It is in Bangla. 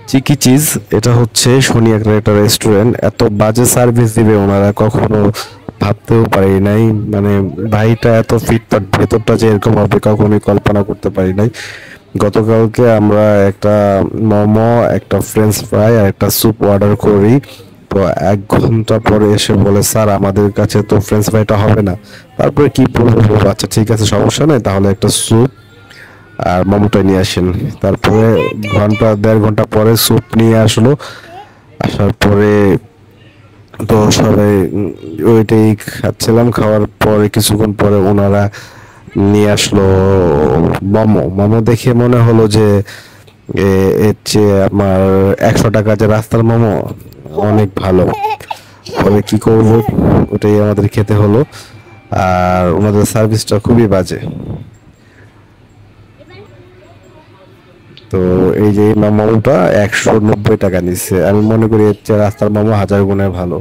চিকি চিজ, এটা হচ্ছে শনিয়াকার একটা রেস্টুরেন্ট। এত বাজে সার্ভিস দিবে ওনারা কখনো ভাবতেও পারি নাই। মানে ভাইটা এত ফিটফাট, ভেতরটা যে এরকম হবে কখনোই কল্পনা করতে পারি নাই। গতকালকে আমরা একটা মোমো, একটা ফ্রেঞ্চ ফ্রাই আর একটা স্যুপ অর্ডার করি। তো 1 ঘন্টা পরে এসে বলে, স্যার আমাদের কাছে তো ফ্রেঞ্চ ফ্রাইটা হবে না। তারপরে কি বলবো, আচ্ছা ঠিক আছে সমস্যা নেই, তাহলে একটা স্যুপ আর মোমোটা নিয়ে আসেন। তারপরে 1.5 ঘন্টা পরে স্যুপ নিয়ে আসলো। আসার পরে তো সবাই ওইটাই খাচ্ছিলাম। খাওয়ার পরে কিছুক্ষণ পরে ওনারা নিয়ে আসলো মোমো। মোমো দেখে মনে হলো যে এর চেয়ে আমার 100 টাকা যে রাস্তার মোমো অনেক ভালো। পরে কি করব, ওটাই আমাদের খেতে হলো। আর ওনাদের সার্ভিসটা খুবই বাজে। তো এই যে মোমোটা 190 টাকা নিচ্ছে, আমি মনে করি এর চেয়ে রাস্তার মোমো 1000 গুণে ভালো।